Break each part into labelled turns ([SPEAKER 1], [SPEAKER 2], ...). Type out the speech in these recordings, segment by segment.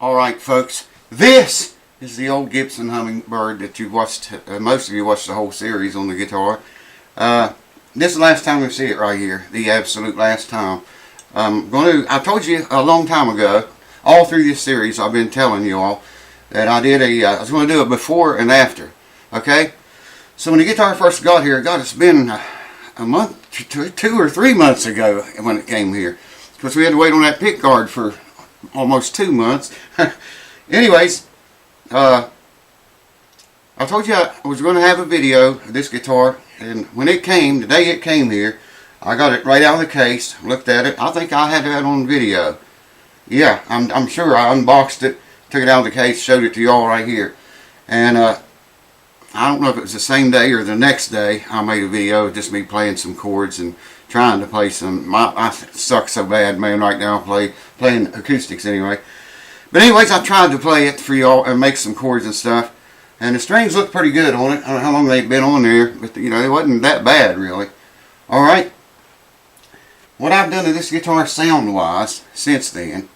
[SPEAKER 1] Alright folks, this is the old Gibson Hummingbird that you've watched, most of you watched the whole series on the guitar. This is the last time we see it right here, the absolute last time. I told you a long time ago, all through this series I've been telling you all, that I was going to do a before and after, okay? So when the guitar first got here, it's been a month, 2 or 3 months ago when it came here. Because we had to wait on that pick guard for almost 2 months. Anyways, I told you I was going to have a video of this guitar, and when it came, the day it came here, I got it right out of the case, looked at it. I think I had that on video. Yeah, I'm sure I unboxed it, took it out of the case, showed it to y'all right here. And I don't know if it was the same day or the next day I made a video of just me playing some chords and trying to play some. I suck so bad, man, right now playing acoustics anyway. But anyways, I tried to play it for y'all and make some chords and stuff. And the strings look pretty good on it. I don't know how long they've been on there, but you know, it wasn't that bad really. Alright. What I've done to this guitar sound-wise since then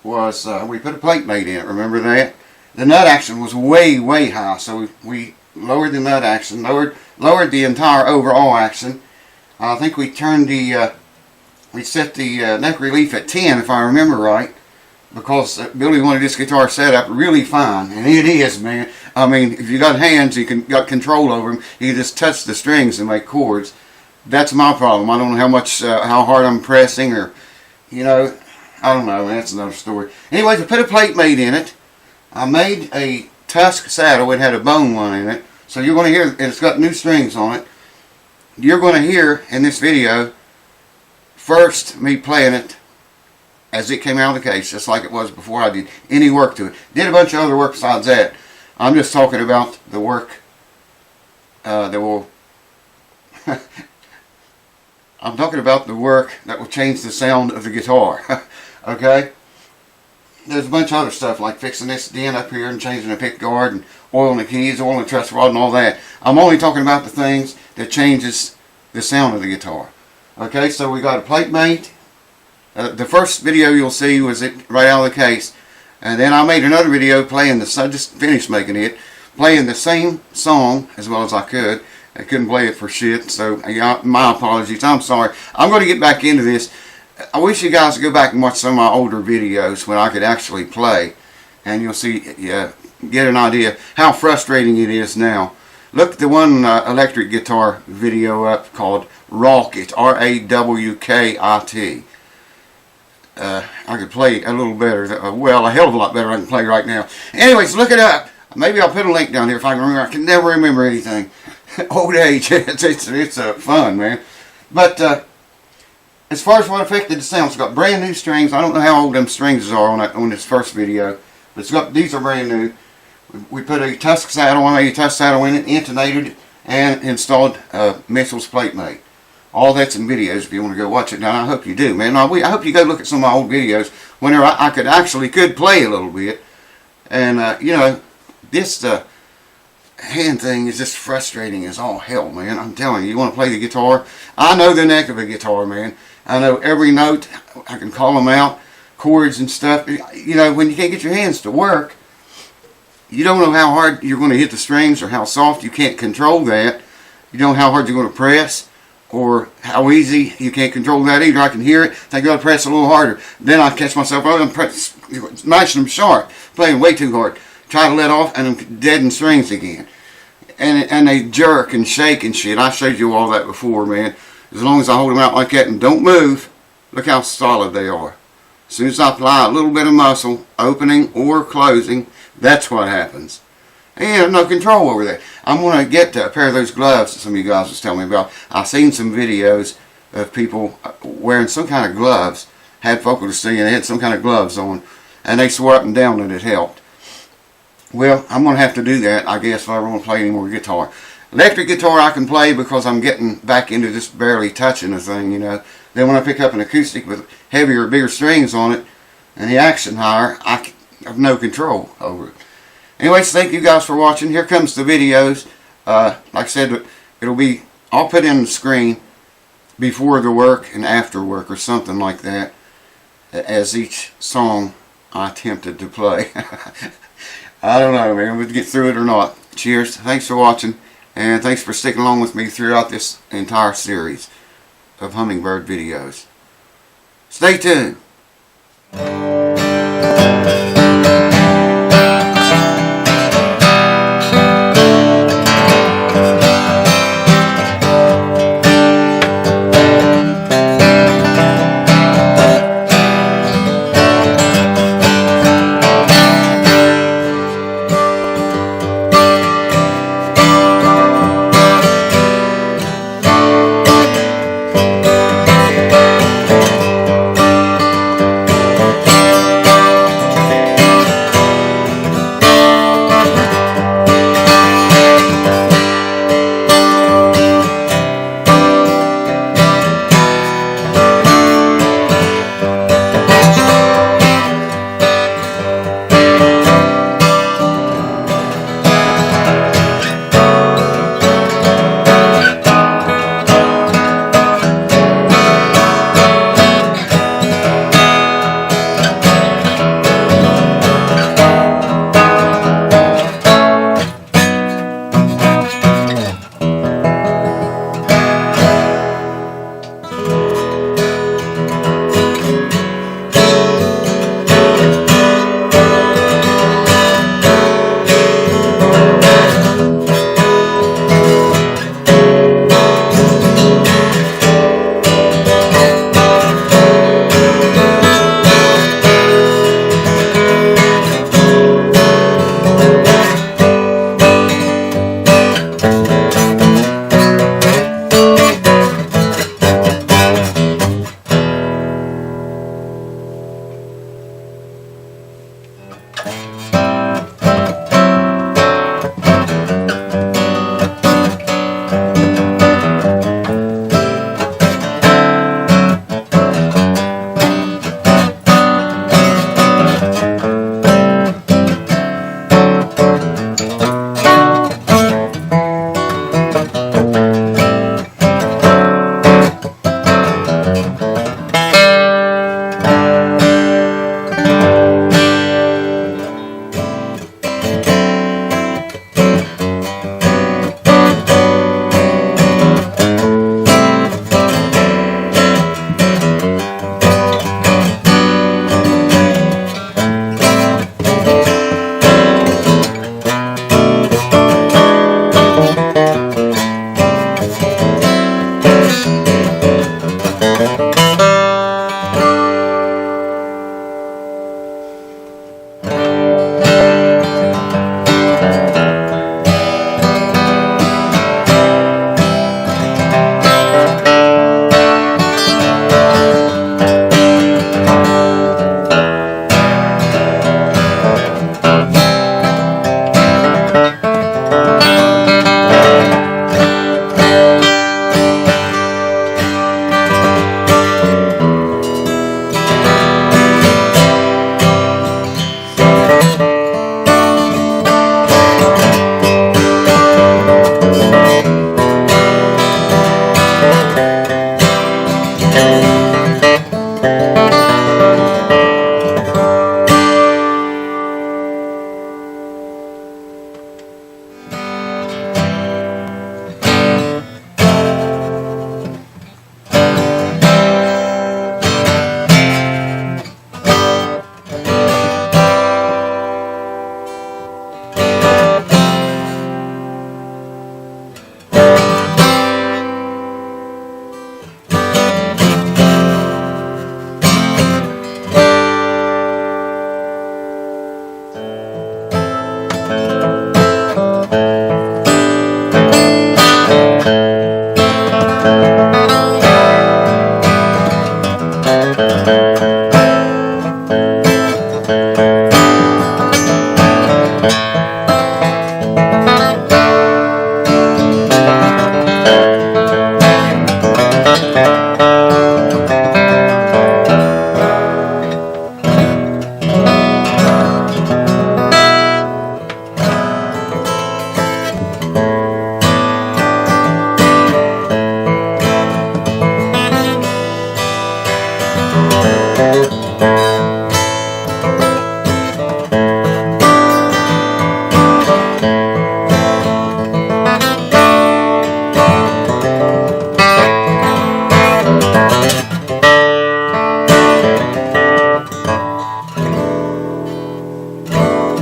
[SPEAKER 1] was we put a plate mate in it, remember that? The nut action was way, way high, so we lowered the nut action, lowered the entire overall action. I think we turned we set the neck relief at 10 if I remember right, because Billy wanted this guitar set up really fine, and it is, man. I mean, if you got hands, got control over them, you can just touch the strings and make chords. That's my problem. I don't know how hard I'm pressing, or, you know, I don't know, man, that's another story. Anyways, I put a plate mate in it. I made a Tusq saddle. It had a bone one in it. So you're going to hear, it's got new strings on it. You're going to hear in this video, first me playing it as it came out of the case, just like it was before I did any work to it. Did a bunch of other work besides that. I'm just talking about the work that will... I'm talking about the work that will change the sound of the guitar. Okay? There's a bunch of other stuff like fixing this dent up here and changing the pick guard and oiling the keys, oiling the truss rod and all that. I'm only talking about the things that changes the sound of the guitar. Okay, so we got a plate mate. The first video you'll see was it right out of the case. And then I made another video playing I just finished making it, playing the same song as well as I could. I couldn't play it for shit, so yeah, my apologies. I'm sorry. I'm going to get back into this. I wish you guys would go back and watch some of my older videos when I could actually play, and you'll see, get an idea how frustrating it is now. Look at the one electric guitar video up called Rawkit, R-A-W-K-I-T. I could play a little better, well, a hell of a lot better than I can play right now. Anyways, look it up. Maybe I'll put a link down here if I can remember. I can never remember anything. Old age, it's fun, man. But as far as what affected the sound, it's got brand new strings. I don't know how old them strings are on this first video, but these are brand new. We put a Tusq saddle, I made a Tusq saddle in it, intonated it, and installed Mitchels plate mate. All that's in videos if you want to go watch it. Now I hope you do, man. I hope you go look at some of my old videos whenever I could play a little bit. And you know, this hand thing is just frustrating as all hell, man. I'm telling you, you want to play the guitar? I know the neck of a guitar, man. I know every note. I can call them out, chords and stuff. You know, when you can't get your hands to work, you don't know how hard you're going to hit the strings or how soft. You can't control that. You don't know how hard you're going to press or how easy. You can't control that either. I can hear it. I got to press a little harder. Then I catch myself, I'm smashing them sharp, playing way too hard. Try to let off, and I'm dead in strings again. And they jerk and shake and shit. I showed you all that before, man. As long as I hold them out like that and don't move, look how solid they are. As soon as I apply a little bit of muscle, opening or closing, that's what happens. And you have no control over that. I'm going to get to a pair of those gloves that some of you guys was telling me about. I've seen some videos of people wearing some kind of gloves, had vocalists singing, they had some kind of gloves on, and they swore up and down that it helped. Well, I'm going to have to do that, I guess, if I want to play any more guitar. Electric guitar I can play because I'm getting back into just barely touching the thing, you know. Then when I pick up an acoustic with heavier, bigger strings on it, and the action higher, I have no control over it. Anyways, thank you guys for watching. Here comes the videos. Like I said, I'll put in the screen before the work and after work or something like that as each song I attempted to play. I don't know, man. We'll get through it or not. Cheers. Thanks for watching. And thanks for sticking along with me throughout this entire series of hummingbird videos. Stay tuned.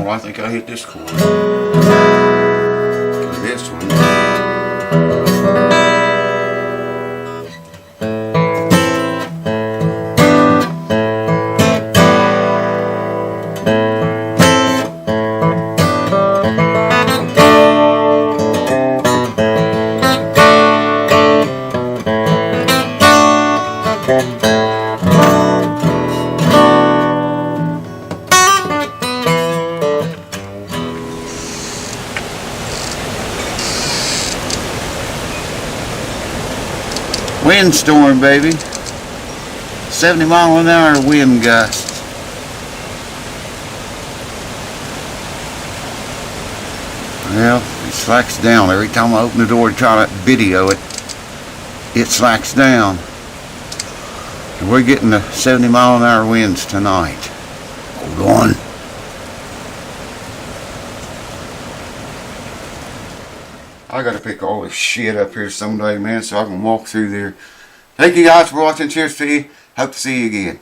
[SPEAKER 1] I think I hit this corner. This one. Windstorm, baby. 70-mile-an-hour wind gusts. Well, it slacks down. Every time I open the door to try to video it, it slacks down. And we're getting the 70-mile-an-hour winds tonight. Hold on. I gotta pick all this shit up here someday, man, so I can walk through there. Thank you guys for watching. Cheers to you. Hope to see you again.